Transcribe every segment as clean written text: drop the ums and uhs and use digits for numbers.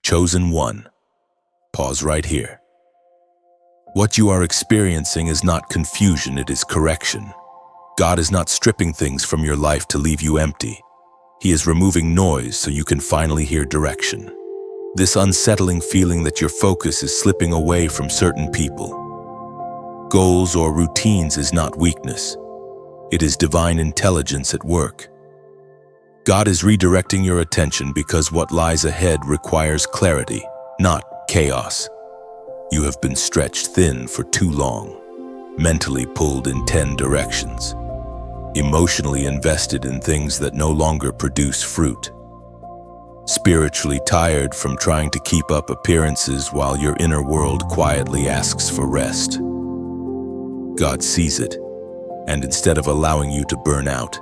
Chosen one. Pause right here. What you are experiencing is not confusion, it is correction. God is not stripping things from your life to leave you empty. He is removing noise so you can finally hear direction. This unsettling feeling that your focus is slipping away from certain people, goals, or routines is not weakness. It is divine intelligence at work. God is redirecting your attention because what lies ahead requires clarity, not chaos. You have been stretched thin for too long, mentally pulled in 10 directions, emotionally invested in things that no longer produce fruit, spiritually tired from trying to keep up appearances while your inner world quietly asks for rest. God sees it, and instead of allowing you to burn out,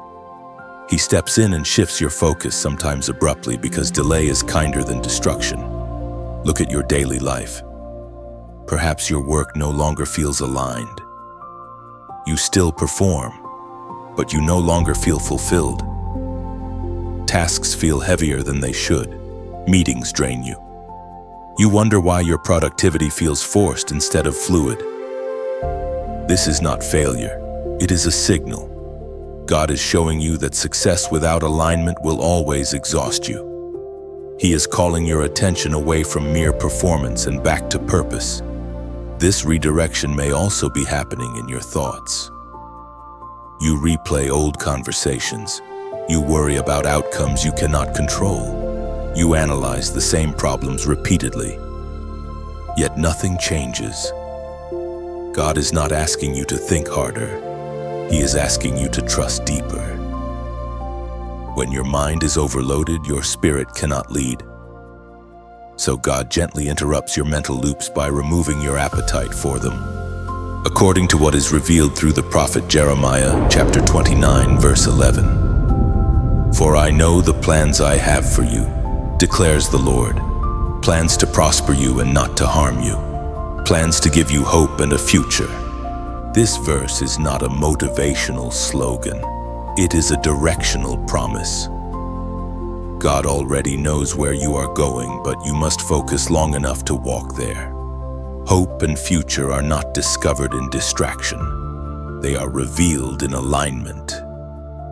He steps in and shifts your focus, sometimes abruptly, because delay is kinder than destruction. Look at your daily life. Perhaps your work no longer feels aligned. You still perform, but you no longer feel fulfilled. Tasks feel heavier than they should. Meetings drain you. You wonder why your productivity feels forced instead of fluid. This is not failure. It is a signal. God is showing you that success without alignment will always exhaust you. He is calling your attention away from mere performance and back to purpose. This redirection may also be happening in your thoughts. You replay old conversations. You worry about outcomes you cannot control. You analyze the same problems repeatedly. Yet nothing changes. God is not asking you to think harder. He is asking you to trust deeper. When your mind is overloaded, your spirit cannot lead. So God gently interrupts your mental loops by removing your appetite for them. According to what is revealed through the prophet Jeremiah, chapter 29, verse 11. For I know the plans I have for you, declares the Lord. Plans to prosper you and not to harm you. Plans to give you hope and a future. This verse is not a motivational slogan. It is a directional promise. God already knows where you are going, but you must focus long enough to walk there. Hope and future are not discovered in distraction. They are revealed in alignment.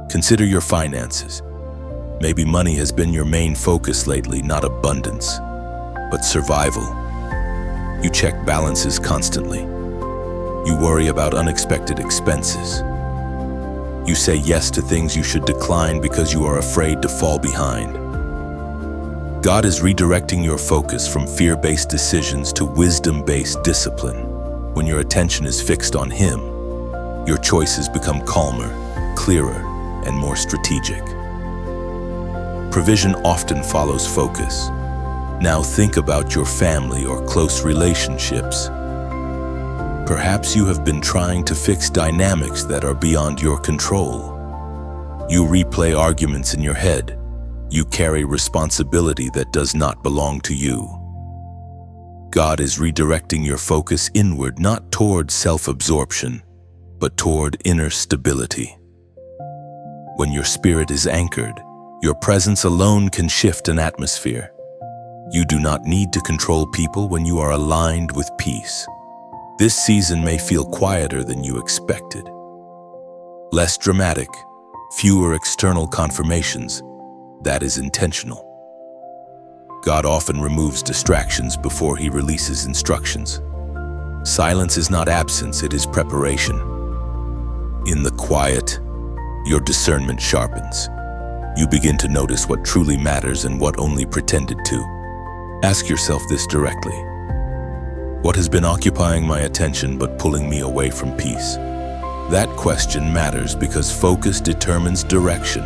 Consider your finances. Maybe money has been your main focus lately, not abundance, but survival. You check balances constantly. You worry about unexpected expenses. You say yes to things you should decline because you are afraid to fall behind. God is redirecting your focus from fear-based decisions to wisdom-based discipline. When your attention is fixed on Him, your choices become calmer, clearer, and more strategic. Provision often follows focus. Now think about your family or close relationships. Perhaps you have been trying to fix dynamics that are beyond your control. You replay arguments in your head. You carry responsibility that does not belong to you. God is redirecting your focus inward, not toward self-absorption, but toward inner stability. When your spirit is anchored, your presence alone can shift an atmosphere. You do not need to control people when you are aligned with peace. This season may feel quieter than you expected. Less dramatic, fewer external confirmations. That is intentional. God often removes distractions before He releases instructions. Silence is not absence, it is preparation. In the quiet, your discernment sharpens. You begin to notice what truly matters and what only pretended to. Ask yourself this directly. What has been occupying my attention but pulling me away from peace? That question matters because focus determines direction,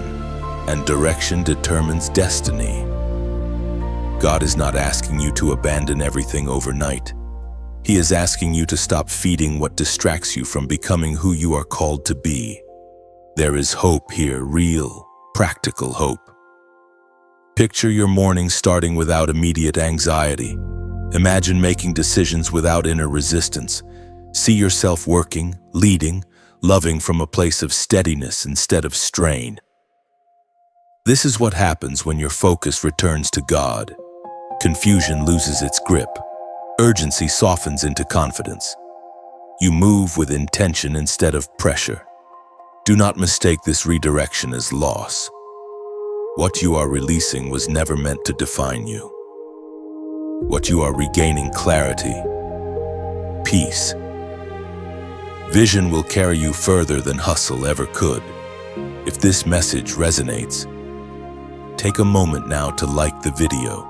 and direction determines destiny. God is not asking you to abandon everything overnight. He is asking you to stop feeding what distracts you from becoming who you are called to be. There is hope here, real, practical hope. Picture your morning starting without immediate anxiety. Imagine making decisions without inner resistance. See yourself working, leading, loving from a place of steadiness instead of strain. This is what happens when your focus returns to God. Confusion loses its grip. Urgency softens into confidence. You move with intention instead of pressure. Do not mistake this redirection as loss. What you are releasing was never meant to define you. What you are regaining: clarity, peace. Vision will carry you further than hustle ever could. If this message resonates, take a moment now to like the video,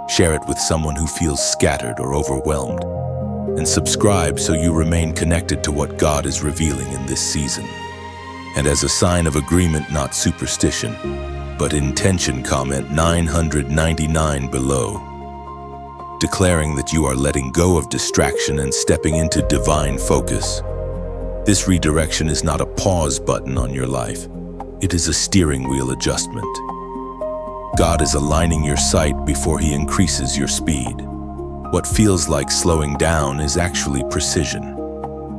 share it with someone who feels scattered or overwhelmed, and subscribe so you remain connected to what God is revealing in this season. And as a sign of agreement, not superstition, but intention, comment 999 below, declaring that you are letting go of distraction and stepping into divine focus. This redirection is not a pause button on your life. It is a steering wheel adjustment. God is aligning your sight before He increases your speed. What feels like slowing down is actually precision.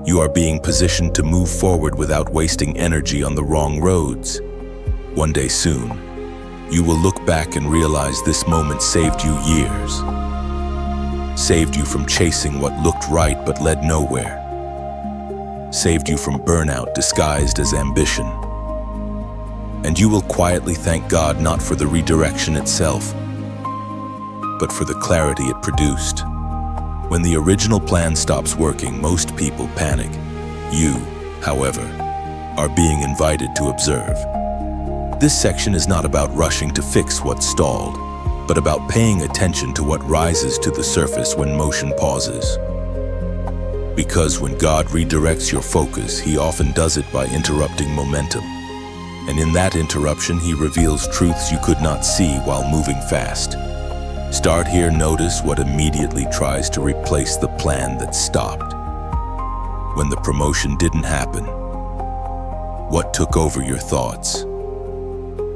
You are being positioned to move forward without wasting energy on the wrong roads. One day soon, you will look back and realize this moment saved you years. Saved you from chasing what looked right but led nowhere. Saved you from burnout disguised as ambition. And you will quietly thank God not for the redirection itself, but for the clarity it produced. When the original plan stops working, most people panic. You, however, are being invited to observe. This section is not about rushing to fix what stalled, but about paying attention to what rises to the surface when motion pauses. Because when God redirects your focus, He often does it by interrupting momentum. And in that interruption, He reveals truths you could not see while moving fast. Start here. Notice what immediately tries to replace the plan that stopped. When the promotion didn't happen, what took over your thoughts?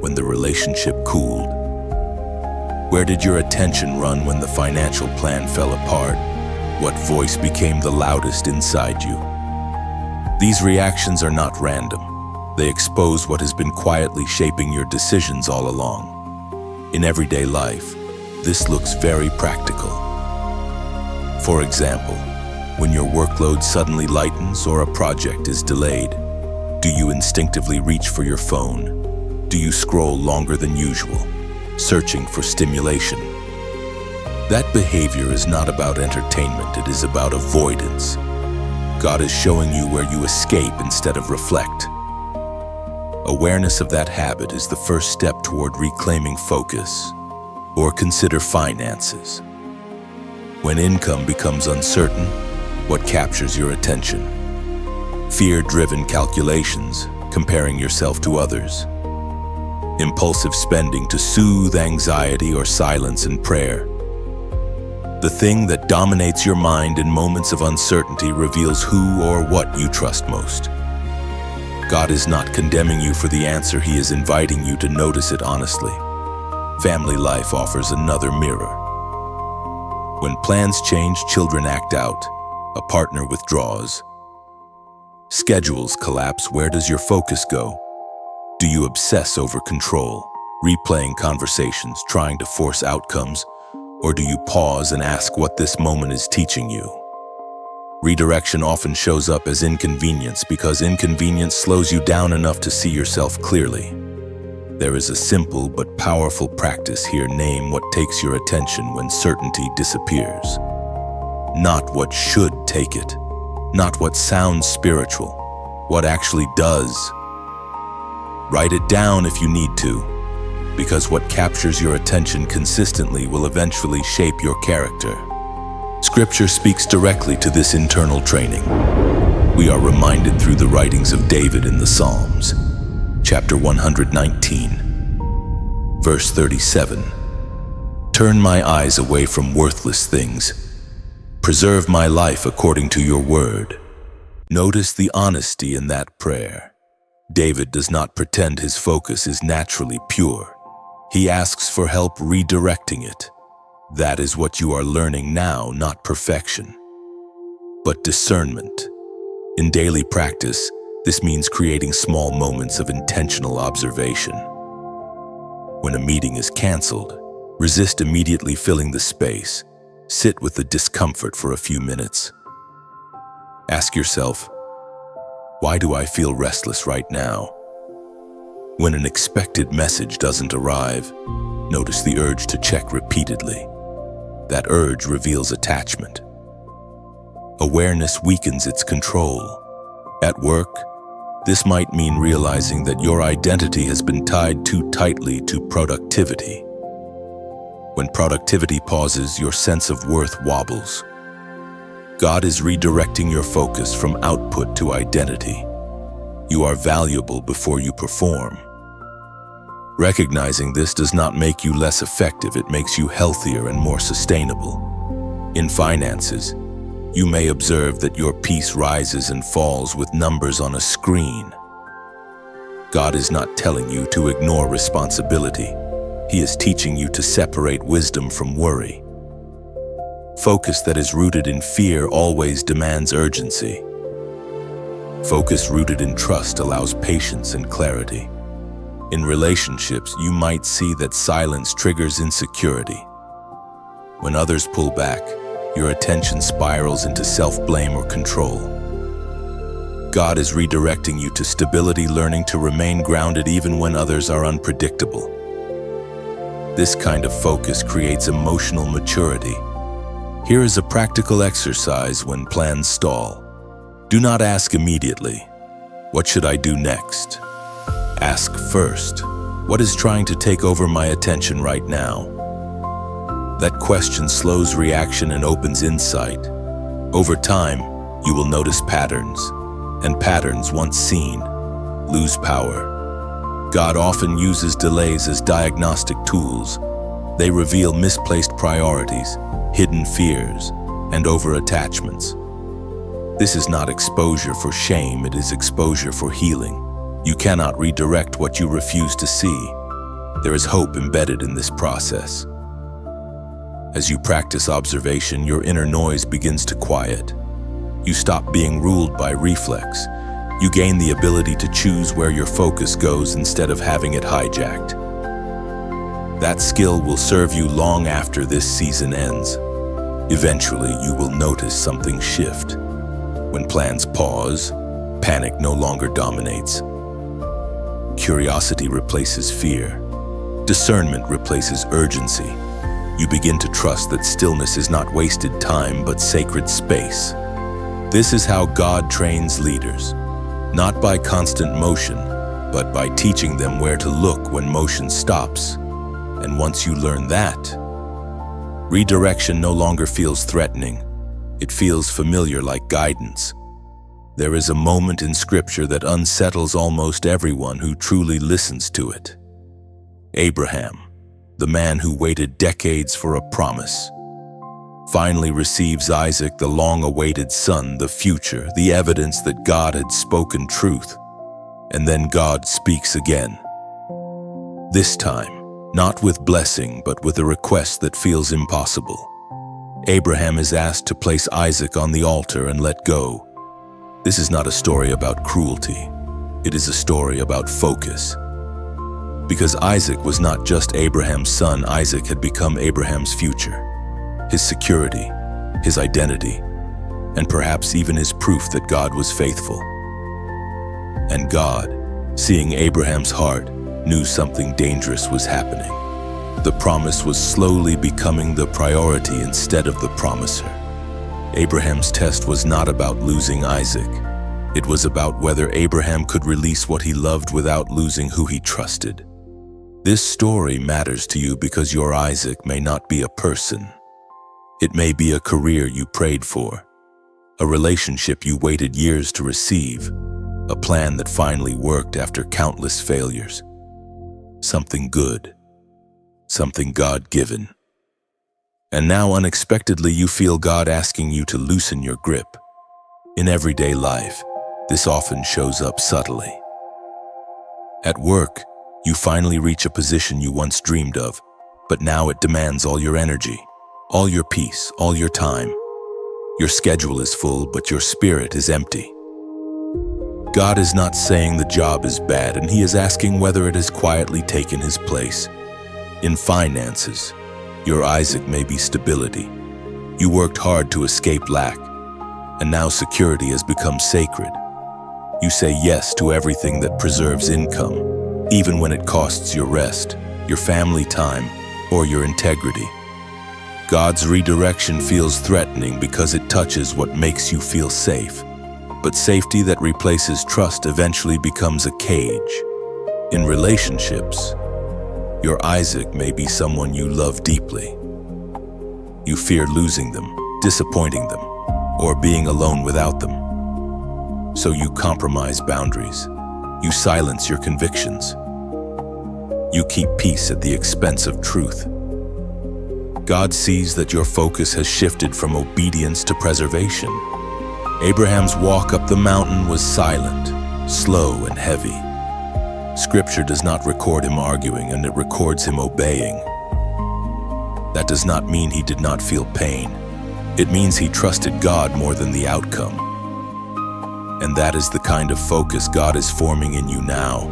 When the relationship cooled? Where did your attention run when the financial plan fell apart? What voice became the loudest inside you? These reactions are not random. They expose what has been quietly shaping your decisions all along. In everyday life, this looks very practical. For example, when your workload suddenly lightens or a project is delayed, do you instinctively reach for your phone? Do you scroll longer than usual, searching for stimulation? That behavior is not about entertainment, it is about avoidance. God is showing you where you escape instead of reflect. Awareness of that habit is the first step toward reclaiming focus. Or consider finances. When income becomes uncertain, what captures your attention? Fear-driven calculations, comparing yourself to others. Impulsive spending to soothe anxiety or silence in prayer. The thing that dominates your mind in moments of uncertainty reveals who or what you trust most. God is not condemning you for the answer, He is inviting you to notice it honestly. Family life offers another mirror. When plans change, children act out, a partner withdraws. Schedules collapse. Where does your focus go? Do you obsess over control, replaying conversations, trying to force outcomes? Or do you pause and ask what this moment is teaching you? Redirection often shows up as inconvenience because inconvenience slows you down enough to see yourself clearly. There is a simple but powerful practice here. Name what takes your attention when certainty disappears. Not what should take it, not what sounds spiritual, what actually does. Write it down if you need to, because what captures your attention consistently will eventually shape your character. Scripture speaks directly to this internal training. We are reminded through the writings of David in the Psalms. Chapter 119, verse 37. Turn my eyes away from worthless things. Preserve my life according to your word. Notice the honesty in that prayer. David does not pretend his focus is naturally pure. He asks for help redirecting it. That is what you are learning now, not perfection, but discernment. In daily practice, this means creating small moments of intentional observation. When a meeting is canceled, Resist immediately filling the space. Sit with the discomfort for a few minutes. Ask yourself, why do I feel restless right now? When an expected message doesn't arrive, notice the urge to check repeatedly. That urge reveals attachment. Awareness weakens its control. At work, this might mean realizing that your identity has been tied too tightly to productivity. When productivity pauses, your sense of worth wobbles. God is redirecting your focus from output to identity. You are valuable before you perform. Recognizing this does not make you less effective, it makes you healthier and more sustainable. In finances, you may observe that your peace rises and falls with numbers on a screen. God is not telling you to ignore responsibility. He is teaching you to separate wisdom from worry. Focus that is rooted in fear always demands urgency. Focus rooted in trust allows patience and clarity. In relationships, you might see that silence triggers insecurity. When others pull back, your attention spirals into self-blame or control. God is redirecting you to stability, learning to remain grounded even when others are unpredictable. This kind of focus creates emotional maturity. Here is a practical exercise when plans stall. Do not ask immediately, "What should I do next?" Ask first, "What is trying to take over my attention right now?" That question slows reaction and opens insight. Over time, you will notice patterns, and patterns once seen lose power. God often uses delays as diagnostic tools. They reveal misplaced priorities, hidden fears, and over-attachments. This is not exposure for shame, it is exposure for healing. You cannot redirect what you refuse to see. There is hope embedded in this process. As you practice observation, your inner noise begins to quiet. You stop being ruled by reflex. You gain the ability to choose where your focus goes instead of having it hijacked. That skill will serve you long after this season ends. Eventually, you will notice something shift. When plans pause, panic no longer dominates. Curiosity replaces fear. Discernment replaces urgency. You begin to trust that stillness is not wasted time but sacred space. This is how God trains leaders, not by constant motion, but by teaching them where to look when motion stops. And once you learn that, redirection no longer feels threatening. It feels familiar, like guidance. There is a moment in Scripture that unsettles almost everyone who truly listens to it. Abraham, the man who waited decades for a promise, finally receives Isaac, the long-awaited son, the future, the evidence that God had spoken truth. And then God speaks again. This time, not with blessing, but with a request that feels impossible. Abraham is asked to place Isaac on the altar and let go. This is not a story about cruelty. It is a story about focus. Because Isaac was not just Abraham's son, Isaac had become Abraham's future, his security, his identity, and perhaps even his proof that God was faithful. And God, seeing Abraham's heart, knew something dangerous was happening. The promise was slowly becoming the priority instead of the promiser. Abraham's test was not about losing Isaac. It was about whether Abraham could release what he loved without losing who he trusted. This story matters to you because your Isaac may not be a person. It may be a career you prayed for, a relationship you waited years to receive, a plan that finally worked after countless failures. Something good, something God-given. And now unexpectedly you feel God asking you to loosen your grip. In everyday life, this often shows up subtly. At work, you finally reach a position you once dreamed of, but now it demands all your energy, all your peace, all your time. Your schedule is full, but your spirit is empty. God is not saying the job is bad, and He is asking whether it has quietly taken His place. In finances, Your Isaac may be stability. You worked hard to escape lack, and now security has become sacred. You say yes to everything that preserves income, even when it costs your rest, your family time, or your integrity. God's redirection feels threatening because it touches what makes you feel safe. But safety that replaces trust eventually becomes a cage. In relationships, your Isaac may be someone you love deeply. You fear losing them, disappointing them, or being alone without them. So you compromise boundaries. You silence your convictions. You keep peace at the expense of truth. God sees that your focus has shifted from obedience to preservation. Abraham's walk up the mountain was silent, slow, and heavy. Scripture does not record him arguing, and it records him obeying. That does not mean he did not feel pain. It means he trusted God more than the outcome. And that is the kind of focus God is forming in you now.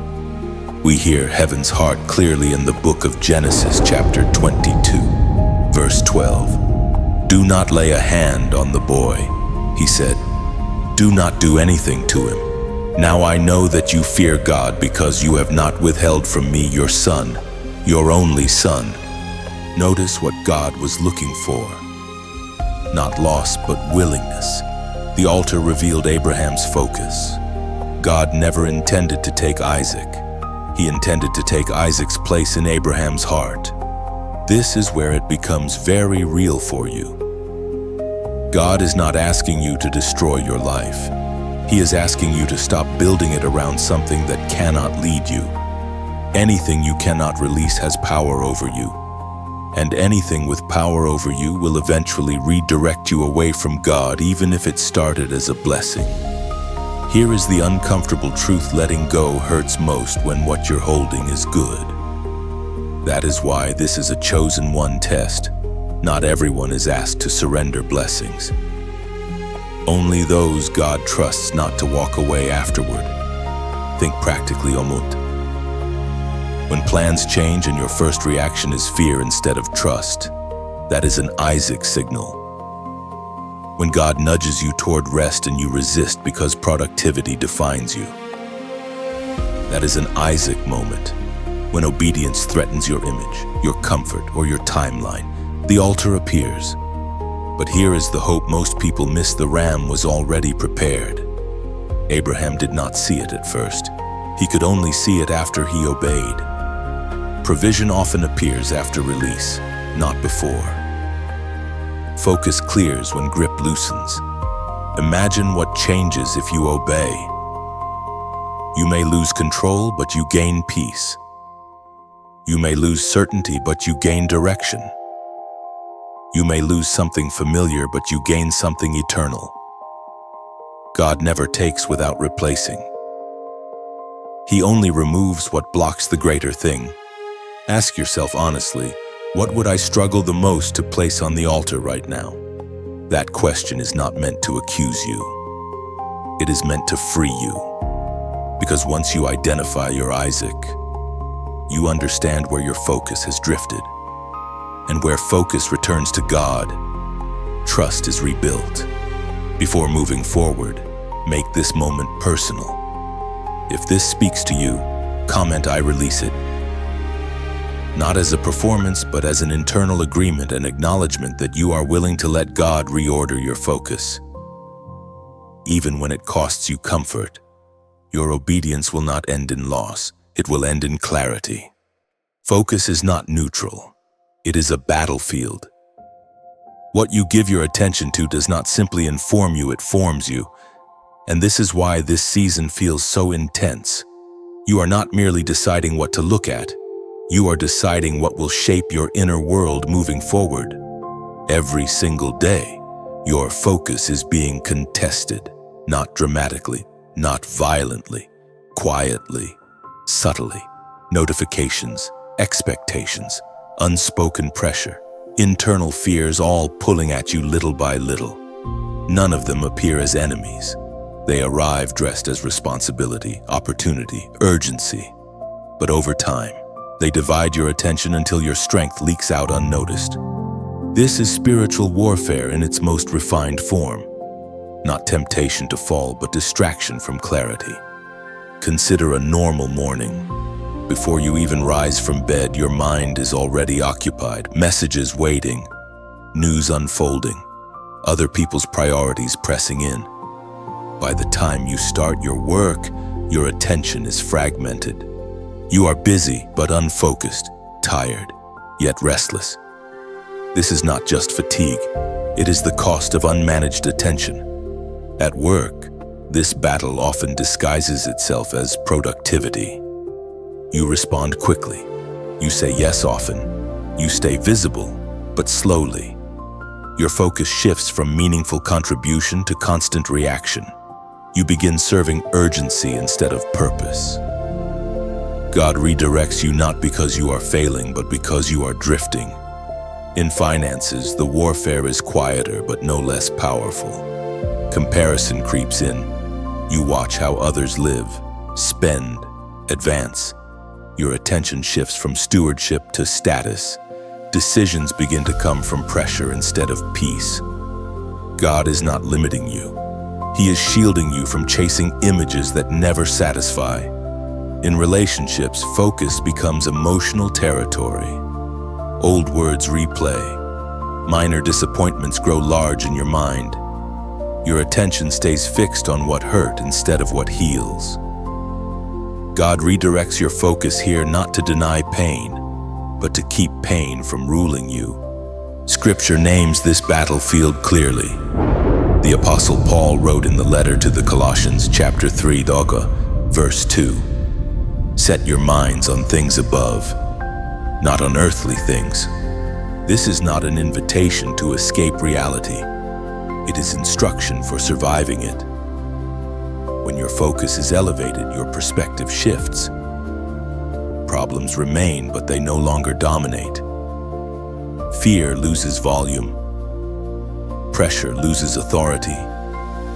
We hear heaven's heart clearly in the book of Genesis, chapter 22, verse 12. "Do not lay a hand on the boy," he said. "Do not do anything to him. Now I know that you fear God because you have not withheld from me your son, your only son." Notice what God was looking for. Not loss, but willingness. The altar revealed Abraham's focus. God never intended to take Isaac. He intended to take Isaac's place in Abraham's heart. This is where it becomes very real for you. God is not asking you to destroy your life. He is asking you to stop building it around something that cannot lead you. Anything you cannot release has power over you. And anything with power over you will eventually redirect you away from God, even if it started as a blessing. Here is the uncomfortable truth: letting go hurts most when what you're holding is good. That is why this is a chosen one test. Not everyone is asked to surrender blessings. Only those God trusts not to walk away afterward. Think practically, Omut. When plans change and your first reaction is fear instead of trust, that is an Isaac signal. When God nudges you toward rest and you resist because productivity defines you, that is an Isaac moment. When obedience threatens your image, your comfort, or your timeline, the altar appears. But here is the hope most people miss: the ram was already prepared. Abraham did not see it at first. He could only see it after he obeyed. Provision often appears after release, not before. Focus clears when grip loosens. Imagine what changes if you obey. You may lose control, but you gain peace. You may lose certainty, but you gain direction. You may lose something familiar, but you gain something eternal. God never takes without replacing. He only removes what blocks the greater thing. Ask yourself honestly, what would I struggle the most to place on the altar right now? That question is not meant to accuse you. It is meant to free you. Because once you identify your Isaac, you understand where your focus has drifted. And where focus returns to God, trust is rebuilt. Before moving forward, make this moment personal. If this speaks to you, comment "I release it." Not as a performance, but as an internal agreement and acknowledgement that you are willing to let God reorder your focus. Even when it costs you comfort, your obedience will not end in loss. It will end in clarity. Focus is not neutral. It is a battlefield. What you give your attention to does not simply inform you, it forms you. And this is why this season feels so intense. You are not merely deciding what to look at. You are deciding what will shape your inner world moving forward. Every single day, your focus is being contested, not dramatically, not violently, quietly, subtly. Notifications, expectations, unspoken pressure, internal fears, all pulling at you little by little. None of them appear as enemies. They arrive dressed as responsibility, opportunity, urgency. But over time, They divide your attention until your strength leaks out unnoticed. This is spiritual warfare in its most refined form. Not temptation to fall, but distraction from clarity. Consider a normal morning. Before you even rise from bed, your mind is already occupied. Messages waiting, news unfolding, other people's priorities pressing in. By the time you start your work, your attention is fragmented. You are busy but unfocused, tired, yet restless. This is not just fatigue, it is the cost of unmanaged attention. At work, this battle often disguises itself as productivity. You respond quickly, you say yes often, you stay visible, but slowly. Your focus shifts from meaningful contribution to constant reaction. You begin serving urgency instead of purpose. God redirects you not because you are failing, but because you are drifting. In finances, the warfare is quieter but no less powerful. Comparison creeps in. You watch how others live, spend, advance. Your attention shifts from stewardship to status. Decisions begin to come from pressure instead of peace. God is not limiting you. He is shielding you from chasing images that never satisfy. In relationships, focus becomes emotional territory. Old words replay. Minor disappointments grow large in your mind. Your attention stays fixed on what hurt instead of what heals. God redirects your focus here not to deny pain, but to keep pain from ruling you. Scripture names this battlefield clearly. The Apostle Paul wrote in the letter to the Colossians, chapter 3, verse 2, "Set your minds on things above, not on earthly things." This is not an invitation to escape reality. It is instruction for surviving it. When your focus is elevated, your perspective shifts. Problems remain, but they no longer dominate. Fear loses volume. Pressure loses authority.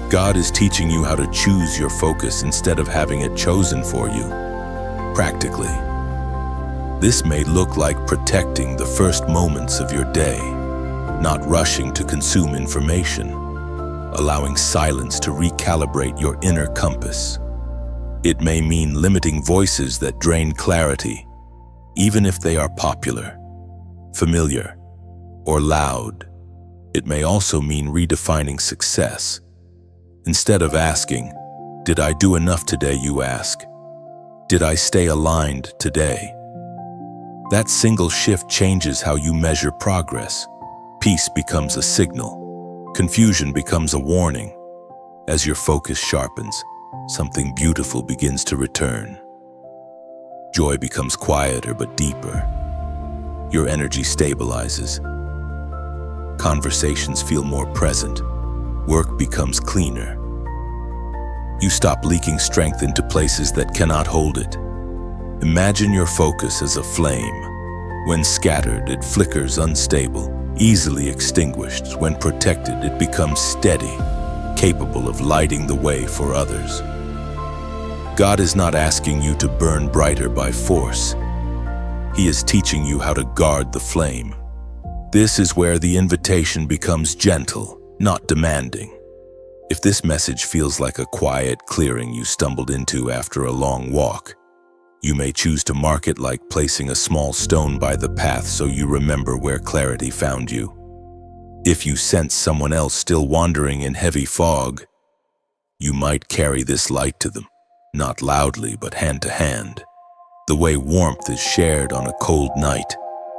God is teaching you how to choose your focus instead of having it chosen for you. Practically, this may look like protecting the first moments of your day, not rushing to consume information, allowing silence to recalibrate your inner compass. It may mean limiting voices that drain clarity, even if they are popular, familiar, or loud. It may also mean redefining success. Instead of asking, "Did I do enough today?" you ask, "Did I stay aligned today?" That single shift changes how you measure progress. Peace becomes a signal. Confusion becomes a warning. As your focus sharpens, something beautiful begins to return. Joy becomes quieter but deeper. Your energy stabilizes. Conversations feel more present. Work becomes cleaner. You stop leaking strength into places that cannot hold it. Imagine your focus as a flame. When scattered, it flickers unstable, easily extinguished. When protected, it becomes steady, capable of lighting the way for others. God is not asking you to burn brighter by force. He is teaching you how to guard the flame. This is where the invitation becomes gentle, not demanding. If this message feels like a quiet clearing you stumbled into after a long walk, you may choose to mark it like placing a small stone by the path so you remember where clarity found you. If you sense someone else still wandering in heavy fog, you might carry this light to them, not loudly but hand to hand, the way warmth is shared on a cold night.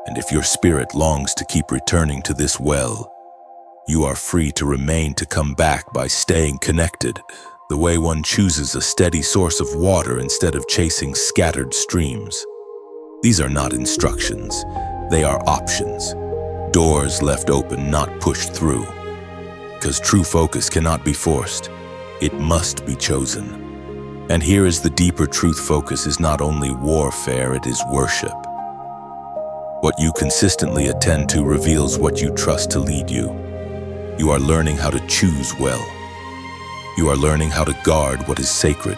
And if your spirit longs to keep returning to this well, you are free to remain, to come back by staying connected, the way one chooses a steady source of water instead of chasing scattered streams. These are not instructions, they are options. Doors left open, not pushed through. Because true focus cannot be forced, it must be chosen. And here is the deeper truth: focus is not only warfare, it is worship. What you consistently attend to reveals what you trust to lead you. You are learning how to choose well. You are learning how to guard what is sacred.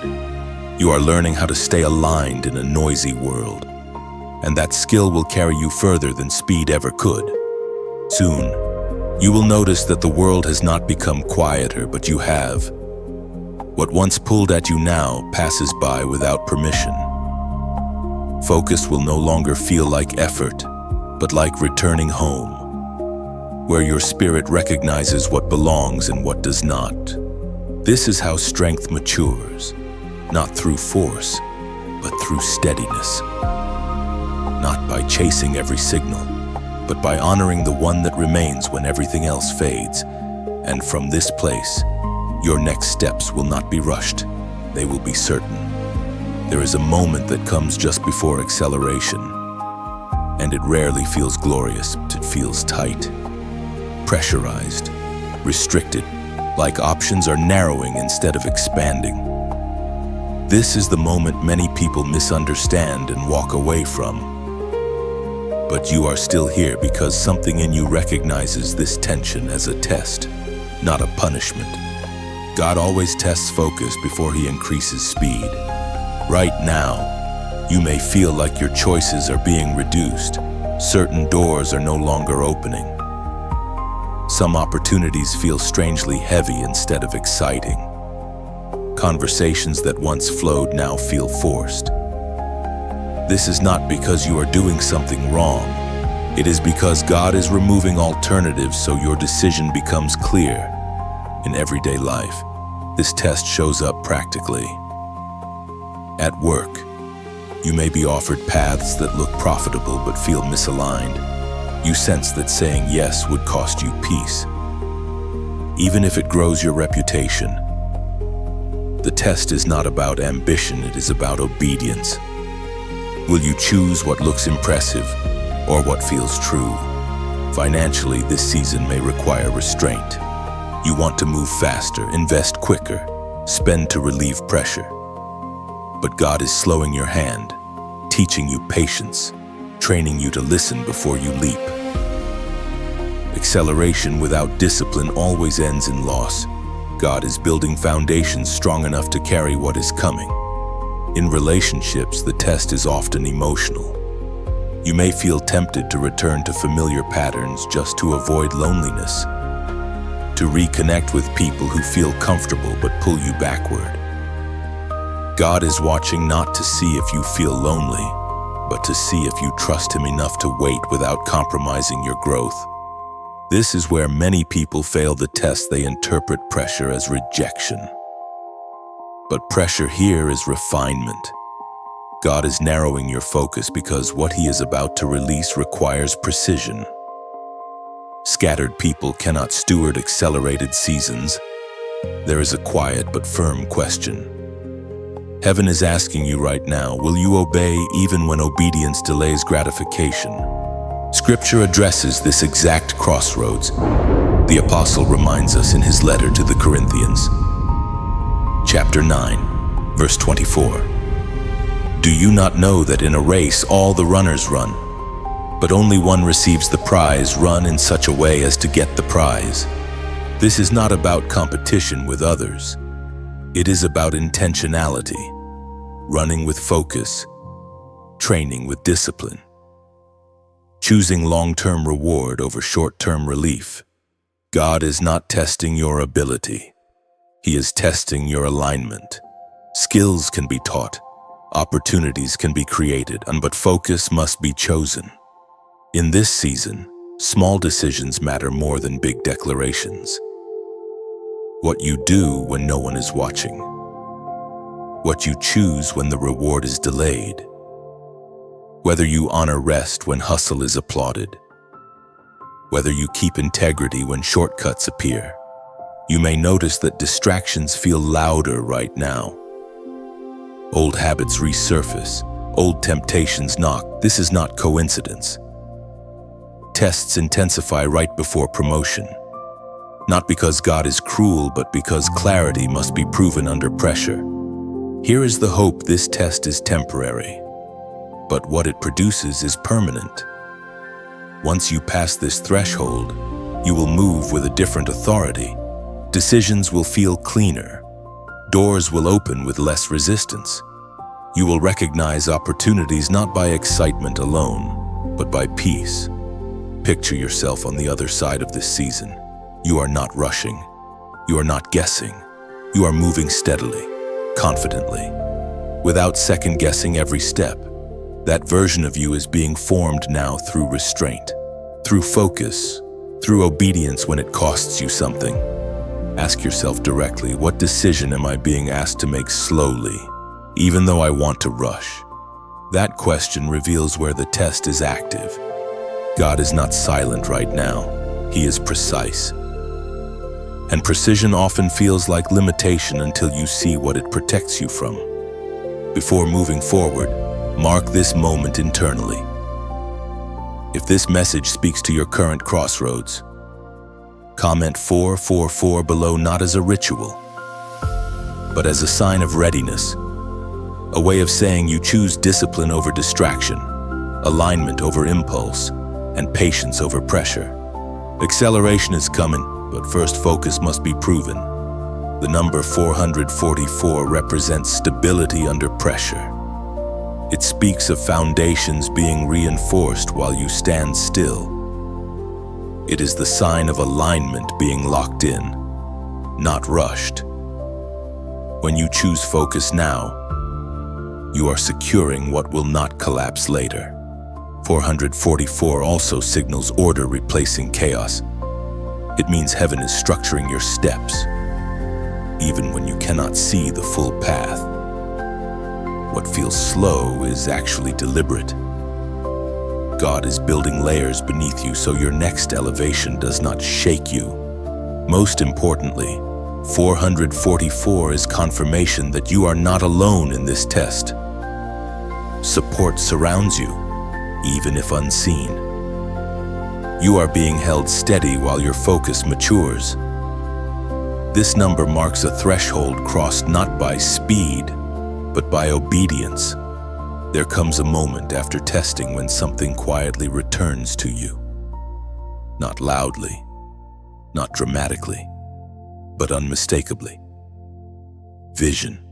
You are learning how to stay aligned in a noisy world. and that skill will carry you further than speed ever could. Soon, you will notice that the world has not become quieter, but you have. What once pulled at you now passes by without permission. Focus will no longer feel like effort, but like returning home, where your spirit recognizes what belongs and what does not. This is how strength matures, not through force, but through steadiness. Not by chasing every signal, but by honoring the one that remains when everything else fades. And from this place, your next steps will not be rushed, they will be certain. There is a moment that comes just before acceleration, and it rarely feels glorious, it feels tight, pressurized, restricted, like options are narrowing instead of expanding. This is the moment many people misunderstand and walk away from. But you are still here because something in you recognizes this tension as a test, not a punishment. God always tests focus before he increases speed. Right now, you may feel like your choices are being reduced. Certain doors are no longer opening. Some opportunities feel strangely heavy instead of exciting. Conversations that once flowed now feel forced. This is not because you are doing something wrong. It is because God is removing alternatives so your decision becomes clear. In everyday life, this test shows up practically. At work, you may be offered paths that look profitable but feel misaligned. You sense that saying yes would cost you peace, even if it grows your reputation. The test is not about ambition, it is about obedience. Will you choose what looks impressive or what feels true? Financially, this season may require restraint. You want to move faster, invest quicker, spend to relieve pressure. But God is slowing your hand, teaching you patience, training you to listen before you leap. Acceleration without discipline always ends in loss. God is building foundations strong enough to carry what is coming. In relationships, the test is often emotional. You may feel tempted to return to familiar patterns just to avoid loneliness, to reconnect with people who feel comfortable but pull you backward. God is watching not to see if you feel lonely, but to see if you trust him enough to wait without compromising your growth. This is where many people fail the test. They interpret pressure as rejection. But pressure here is refinement. God is narrowing your focus because what he is about to release requires precision. Scattered people cannot steward accelerated seasons. There is a quiet but firm question. Heaven is asking you right now, will you obey even when obedience delays gratification? Scripture addresses this exact crossroads. The apostle reminds us in his letter to the Corinthians. Chapter 9, verse 24. Do you not know that in a race all the runners run, but only one receives the prize? Run in such a way as to get the prize. This is not about competition with others. It is about intentionality, running with focus, training with discipline, choosing long-term reward over short-term relief. God is not testing your ability. He is testing your alignment. Skills can be taught, opportunities can be created, but focus must be chosen. In this season, small decisions matter more than big declarations. What you do when no one is watching. What you choose when the reward is delayed. Whether you honor rest when hustle is applauded. Whether you keep integrity when shortcuts appear. You may notice that distractions feel louder right now. Old habits resurface, old temptations knock. This is not coincidence. Tests intensify right before promotion. Not because God is cruel, but because clarity must be proven under pressure. Here is the hope: this test is temporary, but what it produces is permanent. Once you pass this threshold, you will move with a different authority. Decisions will feel cleaner. Doors will open with less resistance. You will recognize opportunities not by excitement alone, but by peace. Picture yourself on the other side of this season. You are not rushing. You are not guessing. You are moving steadily, confidently, without second-guessing every step. That version of you is being formed now through restraint, through focus, through obedience when it costs you something. Ask yourself directly, what decision am I being asked to make slowly, even though I want to rush? That question reveals where the test is active. God is not silent right now. He is precise. And precision often feels like limitation until you see what it protects you from. Before moving forward, mark this moment internally. If this message speaks to your current crossroads, comment 444 below, not as a ritual, but as a sign of readiness, a way of saying you choose discipline over distraction, alignment over impulse, and patience over pressure. Acceleration is coming, but first focus must be proven. The number 444 represents stability under pressure. It speaks of foundations being reinforced while you stand still. It is the sign of alignment being locked in, not rushed. When you choose focus now, you are securing what will not collapse later. 444 also signals order replacing chaos. It means heaven is structuring your steps, even when you cannot see the full path. What feels slow is actually deliberate. God is building layers beneath you so your next elevation does not shake you. Most importantly, 444 is confirmation that you are not alone in this test. Support surrounds you, even if unseen. You are being held steady while your focus matures. This number marks a threshold crossed not by speed, but by obedience. There comes a moment after testing when something quietly returns to you. Not loudly, not dramatically, but unmistakably. Vision,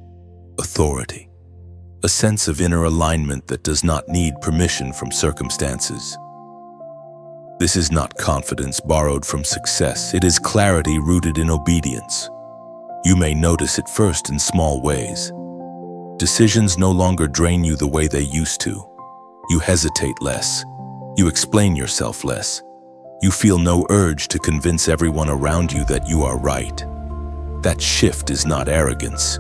authority, a sense of inner alignment that does not need permission from circumstances. This is not confidence borrowed from success. It is clarity rooted in obedience. You may notice it first in small ways. Decisions no longer drain you the way they used to. You hesitate less. You explain yourself less. You feel no urge to convince everyone around you that you are right. That shift is not arrogance.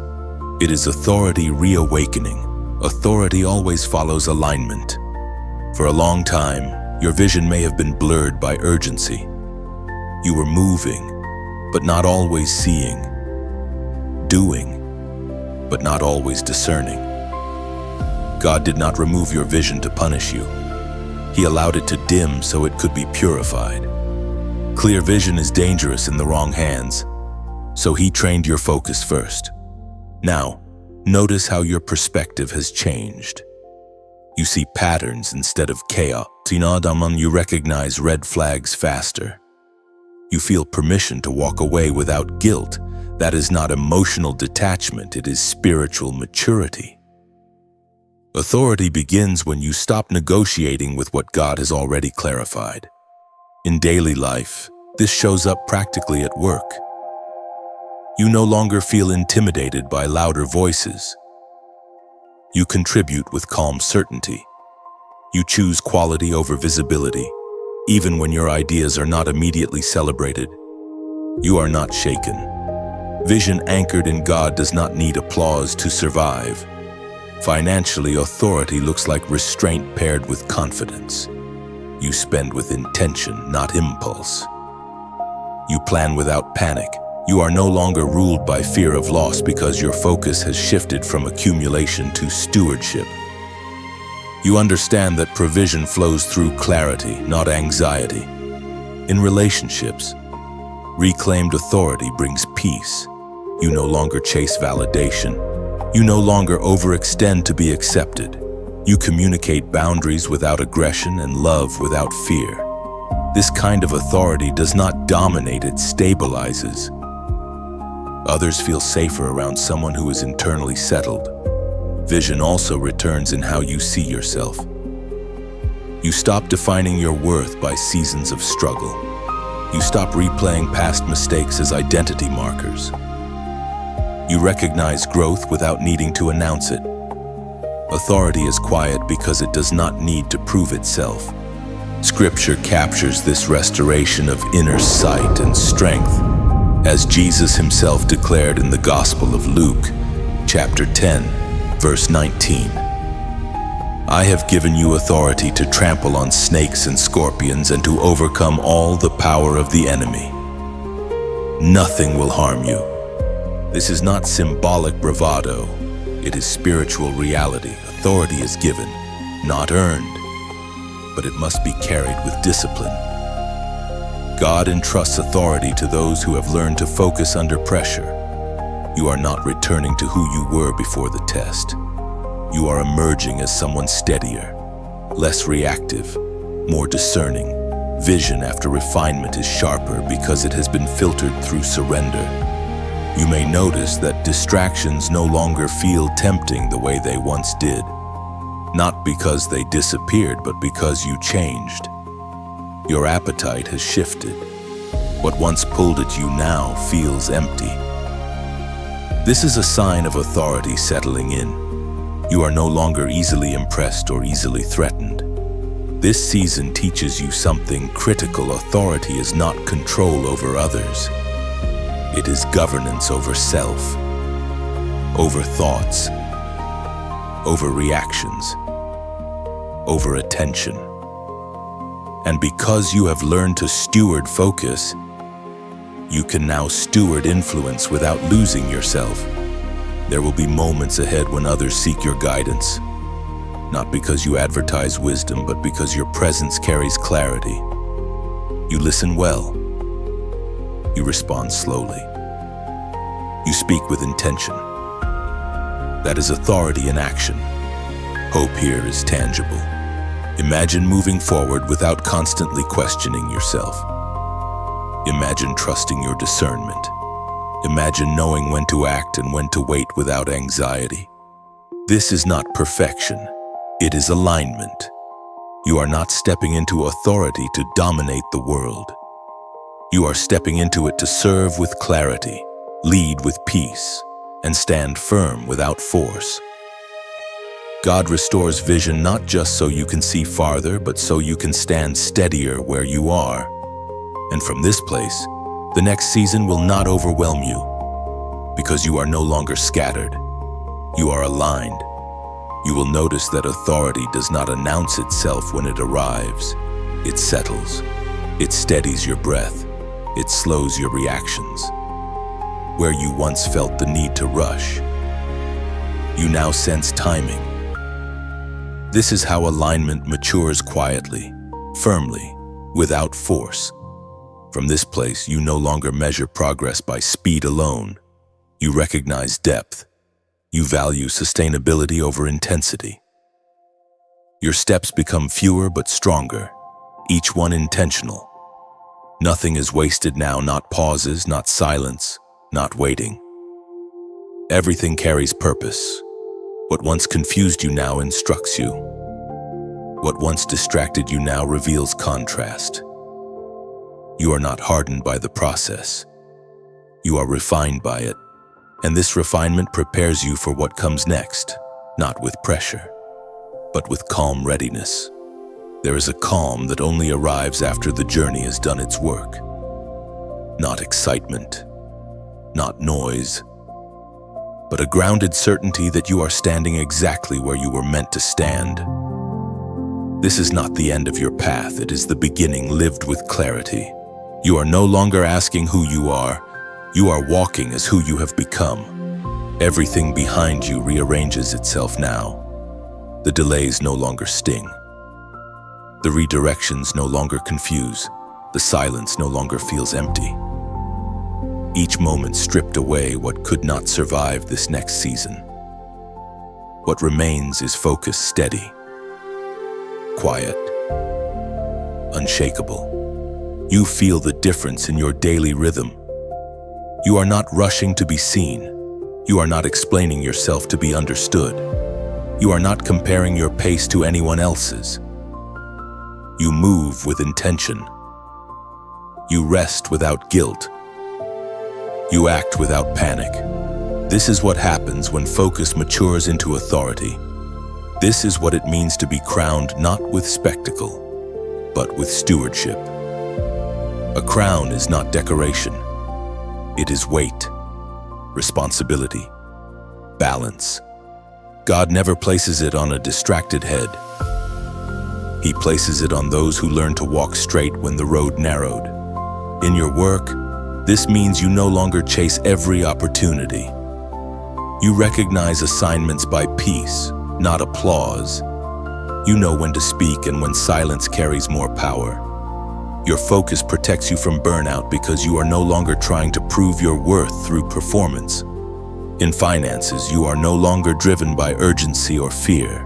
It is authority reawakening. Authority always follows alignment. For a long time, your vision may have been blurred by urgency. You were moving, but not always seeing. Doing, but not always discerning. God did not remove your vision to punish you. He allowed it to dim so it could be purified. Clear vision is dangerous in the wrong hands, so He trained your focus first. Now, notice how your perspective has changed. You see patterns instead of chaos. You recognize red flags faster. You feel permission to walk away without guilt. That is not emotional detachment, it is spiritual maturity. Authority begins when you stop negotiating with what God has already clarified. In daily life, this shows up practically at work. You no longer feel intimidated by louder voices. You contribute with calm certainty. You choose quality over visibility, even when your ideas are not immediately celebrated. You are not shaken. Vision anchored in God does not need applause to survive. Financially, authority looks like restraint paired with confidence. You spend with intention, not impulse. You plan without panic. You are no longer ruled by fear of loss because your focus has shifted from accumulation to stewardship. You understand that provision flows through clarity, not anxiety. In relationships, reclaimed authority brings peace. You no longer chase validation. You no longer overextend to be accepted. You communicate boundaries without aggression and love without fear. This kind of authority does not dominate, it stabilizes. Others feel safer around someone who is internally settled. Vision also returns in how you see yourself. You stop defining your worth by seasons of struggle. You stop replaying past mistakes as identity markers. You recognize growth without needing to announce it. Authority is quiet because it does not need to prove itself. Scripture captures this restoration of inner sight and strength, as Jesus himself declared in the Gospel of Luke, chapter 10, verse 19. I have given you authority to trample on snakes and scorpions and to overcome all the power of the enemy. Nothing will harm you. This is not symbolic bravado. It is spiritual reality. Authority is given, not earned, but it must be carried with discipline. God entrusts authority to those who have learned to focus under pressure. You are not returning to who you were before the test. You are emerging as someone steadier, less reactive, more discerning. Vision after refinement is sharper because it has been filtered through surrender. You may notice that distractions no longer feel tempting the way they once did. Not because they disappeared, but because you changed. Your appetite has shifted. What once pulled at you now feels empty. This is a sign of authority settling in. You are no longer easily impressed or easily threatened. This season teaches you something critical. Authority is not control over others. It is governance over self, over thoughts, over reactions, over attention. And because you have learned to steward focus, you can now steward influence without losing yourself. There will be moments ahead when others seek your guidance, not because you advertise wisdom, but because your presence carries clarity. You listen well. You respond slowly. You speak with intention. That is authority in action. Hope here is tangible. Imagine moving forward without constantly questioning yourself. Imagine trusting your discernment. Imagine knowing when to act and when to wait without anxiety. This is not perfection. It is alignment. You are not stepping into authority to dominate the world. You are stepping into it to serve with clarity, lead with peace, and stand firm without force. God restores vision not just so you can see farther, but so you can stand steadier where you are. And from this place, the next season will not overwhelm you, because you are no longer scattered. You are aligned. You will notice that authority does not announce itself when it arrives. It settles. It steadies your breath. It slows your reactions. Where you once felt the need to rush, you now sense timing. This is how alignment matures quietly, firmly, without force. From this place, you no longer measure progress by speed alone. You recognize depth. You value sustainability over intensity. Your steps become fewer but stronger, each one intentional. Nothing is wasted now, not pauses, not silence, not waiting. Everything carries purpose. What once confused you now instructs you. What once distracted you now reveals contrast. You are not hardened by the process. You are refined by it. And this refinement prepares you for what comes next, not with pressure, but with calm readiness. There is a calm that only arrives after the journey has done its work. Not excitement, not noise, but a grounded certainty that you are standing exactly where you were meant to stand. This is not the end of your path, it is the beginning lived with clarity. You are no longer asking who you are walking as who you have become. Everything behind you rearranges itself now. The delays no longer sting. The redirections no longer confuse. The silence no longer feels empty. Each moment stripped away what could not survive this next season. What remains is focus steady, quiet, unshakable. You feel the difference in your daily rhythm. You are not rushing to be seen. You are not explaining yourself to be understood. You are not comparing your pace to anyone else's. You move with intention. You rest without guilt. You act without panic. This is what happens when focus matures into authority. This is what it means to be crowned not with spectacle, but with stewardship. A crown is not decoration. It is weight, responsibility, balance. God never places it on a distracted head. He places it on those who learn to walk straight when the road narrowed. In your work, this means you no longer chase every opportunity. You recognize assignments by peace, not applause. You know when to speak and when silence carries more power. Your focus protects you from burnout because you are no longer trying to prove your worth through performance. In finances, you are no longer driven by urgency or fear.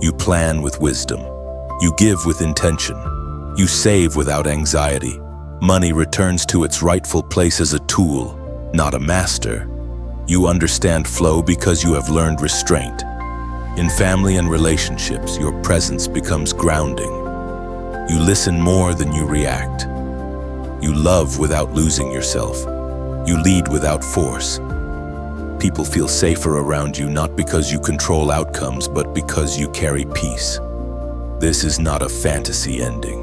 You plan with wisdom. You give with intention. You save without anxiety. Money returns to its rightful place as a tool, not a master. You understand flow because you have learned restraint. In family and relationships, your presence becomes grounding. You listen more than you react. You love without losing yourself. You lead without force. People feel safer around you not because you control outcomes, but because you carry peace. This is not a fantasy ending.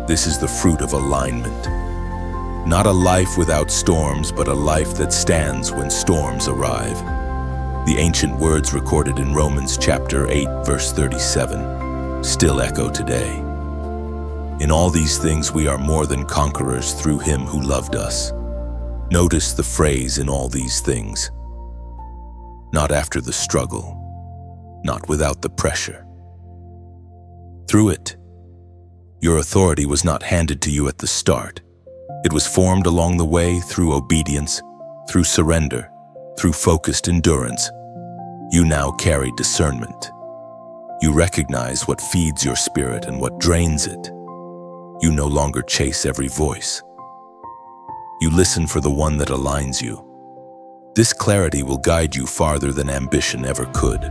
This is the fruit of alignment. Not a life without storms, but a life that stands when storms arrive. The ancient words recorded in Romans chapter 8, verse 37, still echo today. In all these things we are more than conquerors through him who loved us. Notice the phrase "in all these things." Not after the struggle, not without the pressure. Through it, your authority was not handed to you at the start. It was formed along the way through obedience, through surrender, through focused endurance. You now carry discernment. You recognize what feeds your spirit and what drains it. You no longer chase every voice. You listen for the one that aligns you. This clarity will guide you farther than ambition ever could.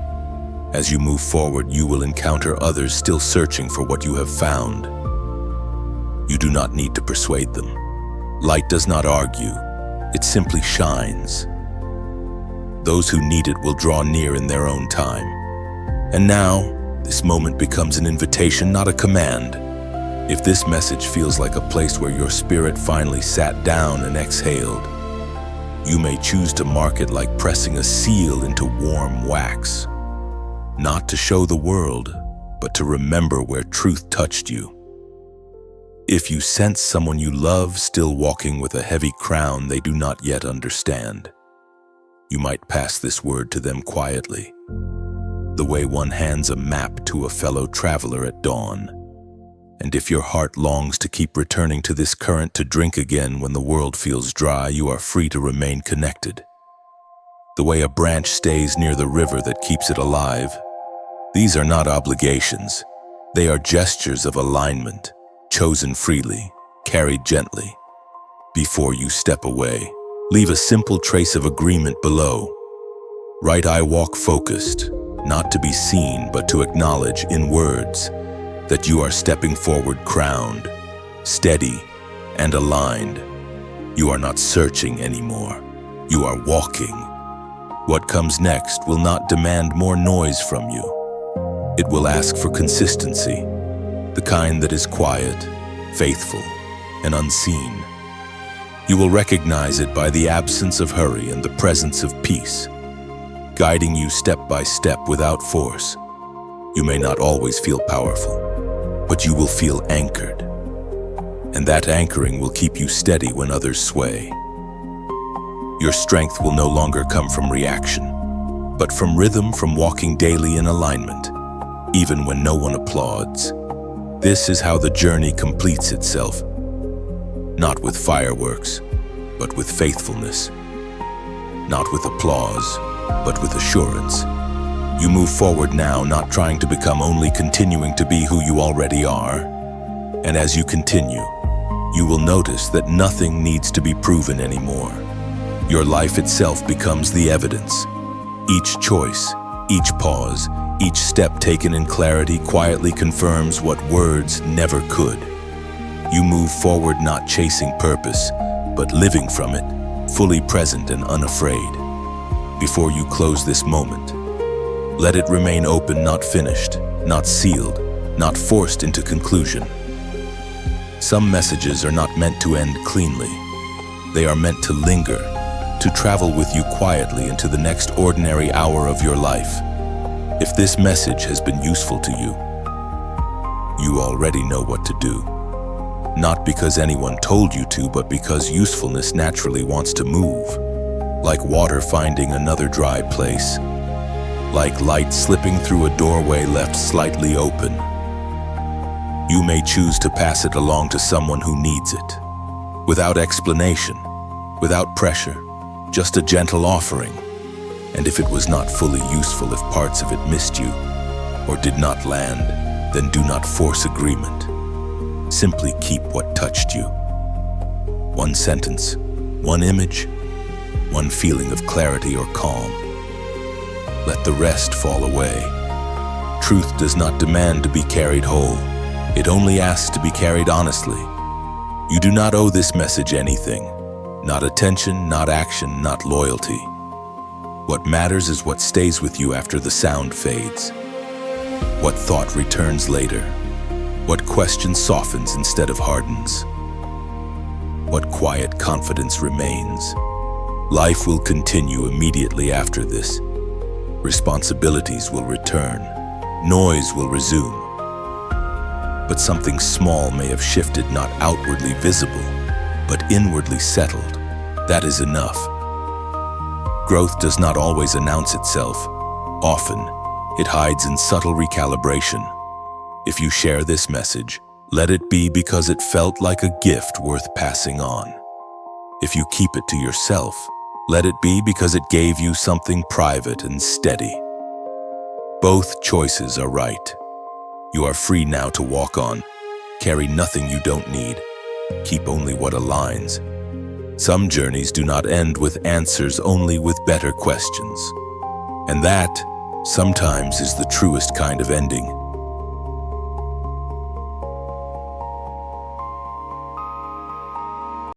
As you move forward, you will encounter others still searching for what you have found. You do not need to persuade them. Light does not argue, it simply shines. Those who need it will draw near in their own time. And now, this moment becomes an invitation, not a command. If this message feels like a place where your spirit finally sat down and exhaled, you may choose to mark it like pressing a seal into warm wax. Not to show the world, but to remember where truth touched you. If you sense someone you love still walking with a heavy crown they do not yet understand, you might pass this word to them quietly, the way one hands a map to a fellow traveler at dawn. And if your heart longs to keep returning to this current to drink again when the world feels dry, you are free to remain connected. The way a branch stays near the river that keeps it alive. These are not obligations. They are gestures of alignment, chosen freely, carried gently. Before you step away, leave a simple trace of agreement below. Write, "I walk focused, not to be seen, but to acknowledge in words that you are stepping forward crowned, steady, and aligned. You are not searching anymore. You are walking. What comes next will not demand more noise from you. It will ask for consistency, the kind that is quiet, faithful, and unseen. You will recognize it by the absence of hurry and the presence of peace, guiding you step by step without force. You may not always feel powerful, but you will feel anchored. And that anchoring will keep you steady when others sway. Your strength will no longer come from reaction, but from rhythm, from walking daily in alignment, even when no one applauds. This is how the journey completes itself, not with fireworks, but with faithfulness. Not with applause, but with assurance. You move forward now, not trying to become, only continuing to be who you already are. And as you continue, you will notice that nothing needs to be proven anymore. Your life itself becomes the evidence. Each choice, each pause, Each step taken in clarity quietly confirms what words never could. You move forward not chasing purpose, but living from it, fully present and unafraid. Before you close this moment, let it remain open, not finished, not sealed, not forced into conclusion. Some messages are not meant to end cleanly. They are meant to linger, to travel with you quietly into the next ordinary hour of your life. If this message has been useful to you, you already know what to do. Not because anyone told you to, but because usefulness naturally wants to move. Like water finding another dry place. Like light slipping through a doorway left slightly open. You may choose to pass it along to someone who needs it. Without explanation, without pressure, just a gentle offering. And if it was not fully useful, if parts of it missed you or did not land, then do not force agreement. Simply keep what touched you. One sentence, one image, one feeling of clarity or calm. Let the rest fall away. Truth does not demand to be carried whole. It only asks to be carried honestly. You do not owe this message anything. Not attention, not action, not loyalty. What matters is what stays with you after the sound fades. What thought returns later. What question softens instead of hardens. What quiet confidence remains. Life will continue immediately after this. Responsibilities will return. Noise will resume. But something small may have shifted, not outwardly visible, but inwardly settled. That is enough. Growth does not always announce itself. Often, it hides in subtle recalibration. If you share this message, let it be because it felt like a gift worth passing on. If you keep it to yourself, let it be because it gave you something private and steady. Both choices are right. You are free now to walk on. Carry nothing you don't need. Keep only what aligns. Some journeys do not end with answers, only with better questions. And that, sometimes, is the truest kind of ending.